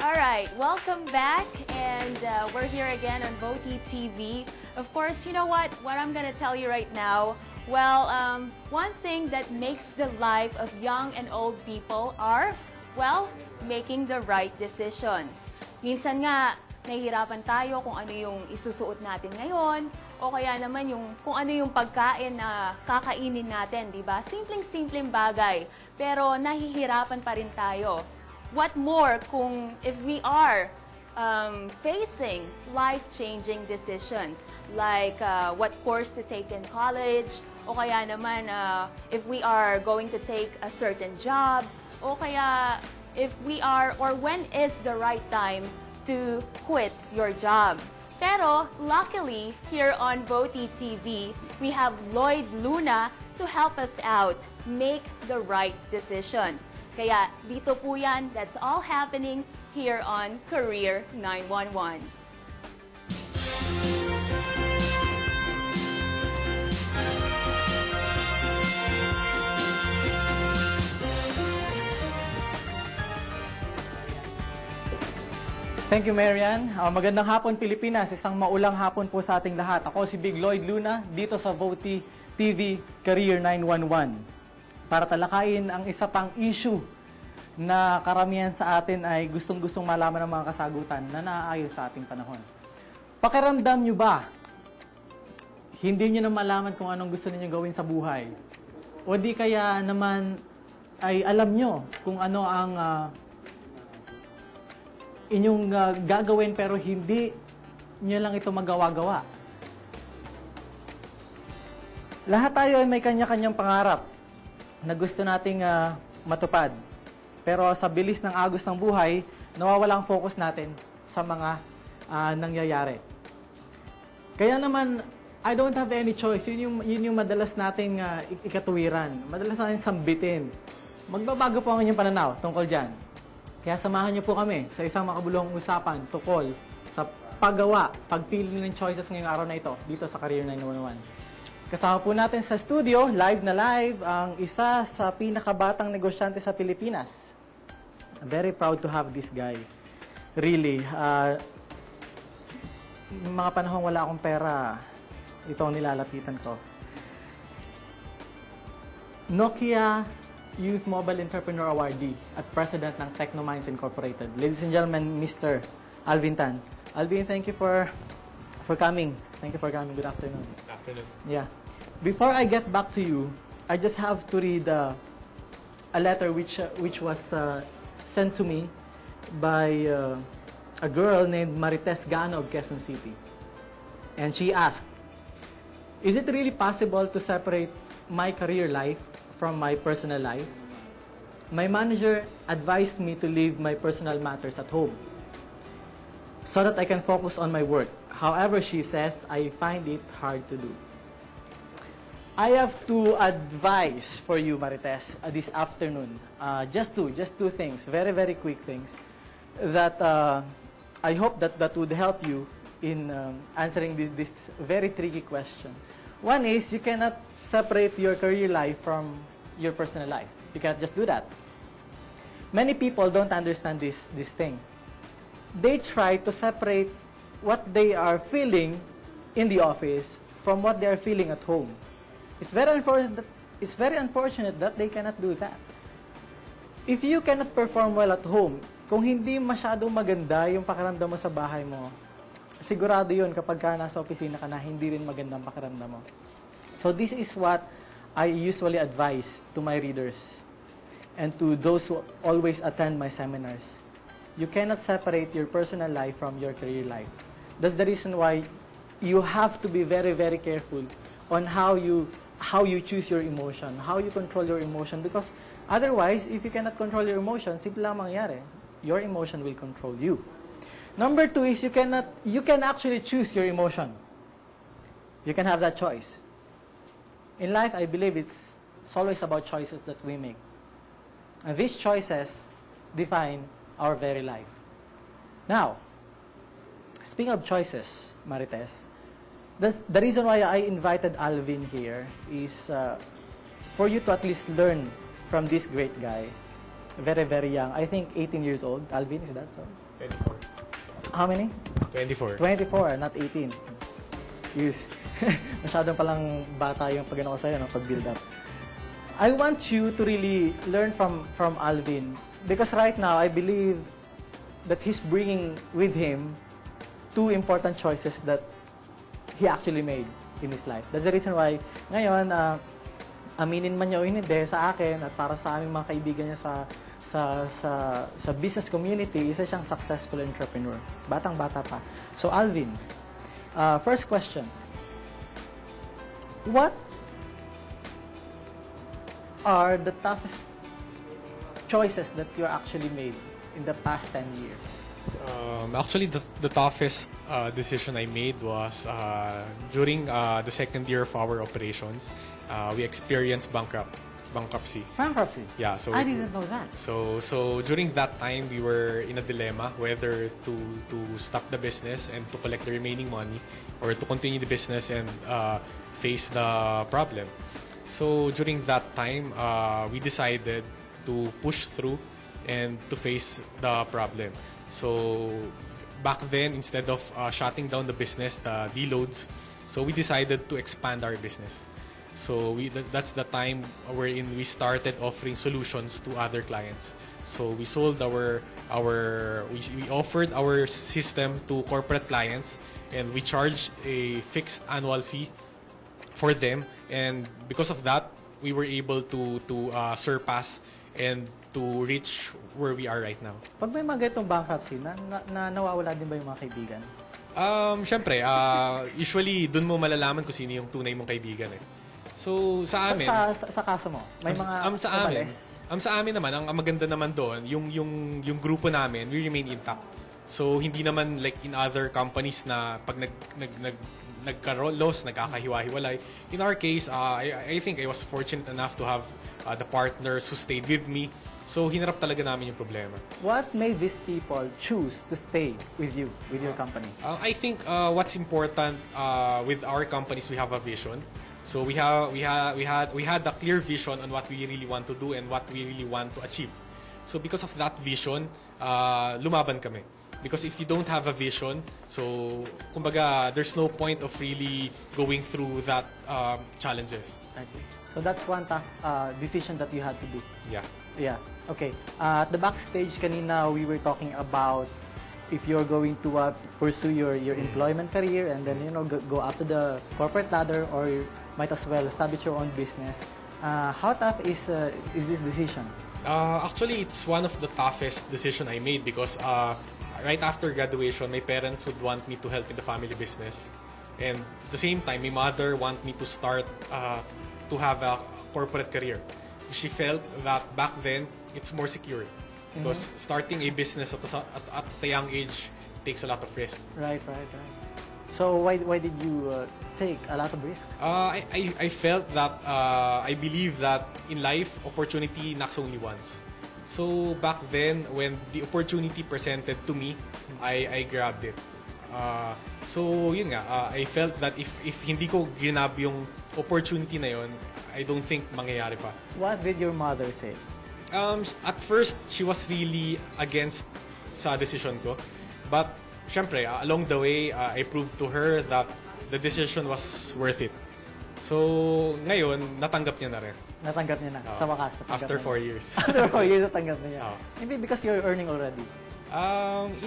Alright, welcome back, and we're here again on Voti TV. Of course, you know what I'm gonna tell you right now, well, one thing that makes the life of young and old people are, well, making the right decisions. Minsan nga, nahihirapan tayo kung ano yung isusuot natin ngayon, o kaya naman kung ano yung pagkain na kakainin natin, di ba? Simpleng-simpleng bagay, pero nahihirapan pa rin tayo. What more kung if we are facing life-changing decisions, like what course to take in college, o kaya naman if we are going to take a certain job, o kaya if we are, or when is the right time to quit your job. Pero luckily, here on Voti TV, we have Lloyd Luna to help us out make the right decisions. Kaya dito po yan, that's all happening here on Career 911. Thank you, Marian. Magandang hapon, Pilipinas. Isang maulang hapon po sa ating lahat. Ako si Big Lloyd Luna, dito sa Voti TV Career 911. Para talakayin ang isa pang issue na karamihan sa atin ay gustong-gustong malaman ng mga kasagutan na naaayon sa ating panahon. Pakiramdam nyo ba? Hindi nyo na malaman kung anong gusto niyo gawin sa buhay? O di kaya naman ay alam nyo kung ano ang inyong gagawin pero hindi nyo lang ito magawa-gawa? Lahat tayo ay may kanya-kanyang pangarap na gusto nating matupad. Pero sa bilis ng agos ng buhay, nawawala ang focus natin sa mga nangyayari. Kaya naman, I don't have any choice. Yun yung madalas nating ikatuwiran. Madalas natin sambitin. Magbabago po ang inyong pananaw tungkol dyan. Kaya samahan niyo po kami sa isang makabuluhang usapan tungkol sa paggawa, pagpili ng choices ngayong araw na ito dito sa Career 911. Kasama po natin sa studio, live na live, ang isa sa pinakabatang negosyante sa Pilipinas. I'm very proud to have this guy. Really. Mga panahong wala akong pera, ito ang nilalapitan ko. Nokia Youth Mobile Entrepreneur Awardee at President ng Technominds Incorporated. Ladies and gentlemen, Mr. Alvin Tan. Alvin, thank you for coming. Thank you for coming. Good afternoon. Good afternoon. Yeah. Before I get back to you, I just have to read a letter which was sent to me by a girl named Marites Gano of Quezon City. And she asked, is it really possible to separate my career life from my personal life? My manager advised me to leave my personal matters at home so that I can focus on my work. However, she says, I find it hard to do. I have two advice for you, Marites, this afternoon. Just two things, very, very quick things, that I hope that would help you in answering this very tricky question. One is, you cannot separate your career life from your personal life. You cannot just do that. Many people don't understand this thing. They try to separate what they are feeling in the office from what they are feeling at home. It's very unfortunate that they cannot do that. If you cannot perform well at home, kung hindi masyadong maganda yung pakiramdam mo sa bahay mo, sigurado yun kapag ka nasa opisina ka na, hindi rin magandang pakiramdam mo. So this is what I usually advise to my readers and to those who always attend my seminars. You cannot separate your personal life from your career life. That's the reason why you have to be very, very careful on how you choose your emotion, how you control your emotion, because otherwise, if you cannot control your emotion, simple lang mangyari, your emotion will control you. Number two is you can actually choose your emotion. You can have that choice. In life, I believe it's always about choices that we make. And these choices define our very life. Now, speaking of choices, Marites, the reason why I invited Alvin here is for you to at least learn from this great guy. Very, very young. I think 18 years old. Alvin, is that so? 24. How many? 24. 24, not 18. Yes. Masyadong palang bata yung pag ano ko sa'yo, no? Pag-build up. I want you to really learn from Alvin because right now I believe that he's bringing with him two important choices that he actually made in his life. That's the reason why ngayon aminin man niya o hindi sa akin at para sa aming mga kaibigan niya sa business community, isa siyang successful entrepreneur. Batang-bata pa. So Alvin, first question. What are the toughest choices that you actually made in the past 10 years? Actually, the toughest decision I made was during the second year of our operations. We experienced bankruptcy. Bankruptcy? Yeah. So I didn't know that. So during that time, we were in a dilemma whether to stop the business and to collect the remaining money, or to continue the business and face the problem. So during that time, we decided to push through and to face the problem. So back then, instead of shutting down the business, the deloads, so we decided to expand our business. So that's the time wherein we started offering solutions to other clients. So we sold we offered our system to corporate clients, and we charged a fixed annual fee for them, and because of that, we were able to surpass and to reach where we are right now. Pag may mga ganitong bankruptcy, nawawala din ba yung mga kaibigan? Syempre, usually dun mo malalaman kung sino yung tunay mong kaibigan eh. So sa amin, sa kaso mo, may mga sa amin naman, ang maganda naman doon, yung grupo namin, we remain intact. So hindi naman like in other companies na pag nagka-loss, nagkakahiwa-hiwalay. In our case, I think I was fortunate enough to have the partners who stayed with me. So, hinarap talaga namin yung problema. What made these people choose to stay with you, with your company? I think what's important with our companies, we have a vision. So we had a clear vision on what we really want to do and what we really want to achieve. So because of that vision, lumaban kami. Because if you don't have a vision, so kumbaga there's no point of really going through that challenges. I see. So that's one tough decision that you had to do. Yeah. Yeah. Okay. At the backstage kanina, we were talking about if you're going to pursue your employment career and then go up to the corporate ladder, or you might as well establish your own business. How tough is this decision? Actually, it's one of the toughest decision I made because right after graduation, my parents would want me to help in the family business, and at the same time, my mother want me to start to have a corporate career. She felt that back then it's more secure because starting a business at a young age takes a lot of risk. Right. So why did you take a lot of risks? I felt that I believe that in life, opportunity knocks only once. So back then, when the opportunity presented to me, I grabbed it. So yun nga, I felt that if hindi ko ginab yung opportunity na yun, I don't think mangyayari pa. What did your mother say? At first, she was really against sa decision ko. But syempre, along the way, I proved to her that the decision was worth it. So ngayon, natanggap niya na rin. Natanggap niya na. Sa wakas, natanggap After 4 years. After 4 years, natanggap na niya. Maybe because you're earning already.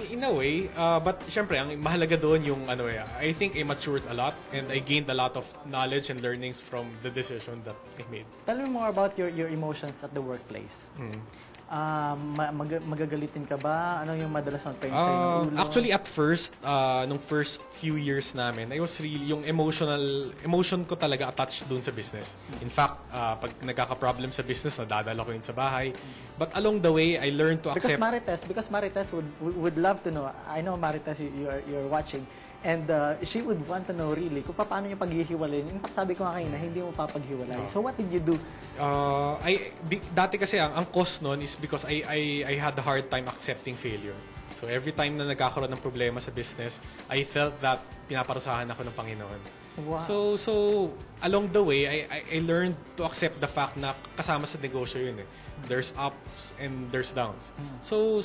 In a way, but syempre, ang mahalaga doon yung I think I matured a lot and I gained a lot of knowledge and learnings from the decision that I made. Tell me more about your emotions at the workplace. Magagalitin ka ba? Ano yung madalas na pain sa ulo? Actually, at first, nung first few years namin, I was really, yung emotion ko talaga attached dun sa business. In fact, pag nagkaka-problem sa business, nadadala ko yun sa bahay. But along the way, I learned to accept... Because Marites would love to know. I know Marites, you're watching. And she would want to know really kung paano yung paghihiwalay. In fact, sabi ko nga kanina, hindi mo papaghiwalay. So what did you do? Dati kasi ang cause nun is because I had a hard time accepting failure. So every time na nagkakaroon ng problema sa business, I felt that pinaparusahan ako ng Panginoon. Wow. So along the way, I learned to accept the fact na kasama sa negosyo yun eh. There's ups and there's downs. So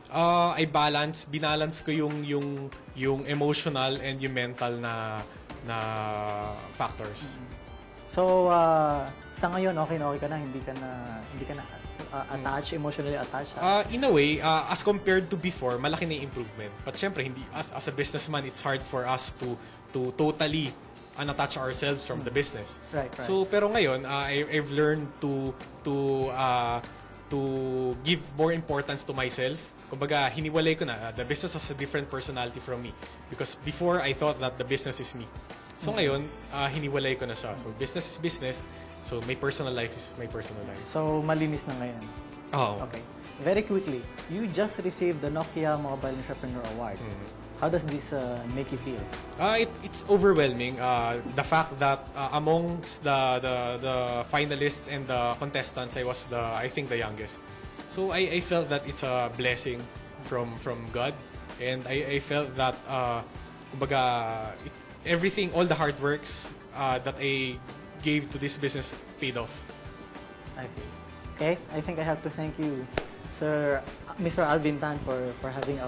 I binalance ko yung emotional and yung mental na factors. So, sa ngayon, okay na ka na? Hindi ka na attached, emotionally attached? In a way, as compared to before, malaki na yung improvement. But syempre, hindi, as a businessman, it's hard for us to totally unattach ourselves from the business. Right. So, pero ngayon, I've learned to give more importance to myself. Kumbaga, hiniwalay ko na. The business has a different personality from me. Because before, I thought that the business is me. So ngayon, hiniwalay ko na siya. So business is business. So my personal life is my personal life. So, malinis na ngayon. Oh. Okay. Very quickly, you just received the Nokia Mobile Entrepreneur Award. How does this make you feel? It's overwhelming. The fact that amongst the finalists and the contestants, I was I think the youngest. So I felt that it's a blessing from God, and I felt that kumbaga, everything, all the hard works that I gave to this business paid off. I see. Okay, I think I have to thank you, Mr. Alvin Tan, for having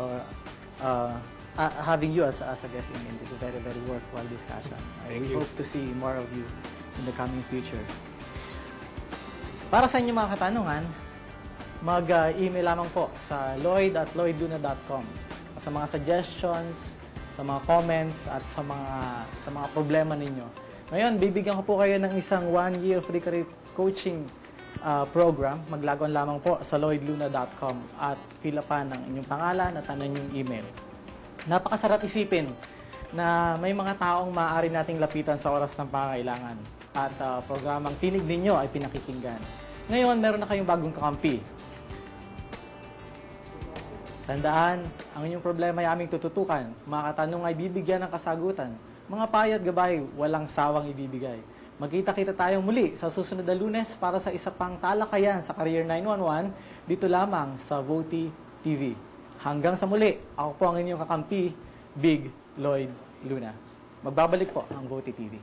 having you as a guest in this very, very worthwhile discussion. We hope to see more of you in the coming future. Para sa inyong mga katanungan, mag-email lamang po sa lloyd@lloydluna.com. Sa mga suggestions, sa mga comments, at sa mga problema ninyo. Ngayon, bibigyan ko po kayo ng isang 1-year free career coaching program. Maglagon lamang po sa lloydluna.com at fill upan ng inyong pangalan at ang inyong email. Napakasarap isipin na may mga taong maaari nating lapitan sa oras ng pangangailangan at programang Tinig Ninyo ay pinakikinggan. Ngayon, meron na kayong bagong kakampi. Tandaan, ang inyong problema ay aming tututukan. Mga katanong ay bibigyan ng kasagutan. Mga payo at gabay, walang sawang ibibigay. Magkita-kita tayong muli sa susunod na Lunes para sa isa pang talakayan sa Career 911 dito lamang sa VOTI TV. Hanggang sa muli, ako po ang inyong kakampi, Big Lloyd Luna. Magbabalik po ang VOTI TV.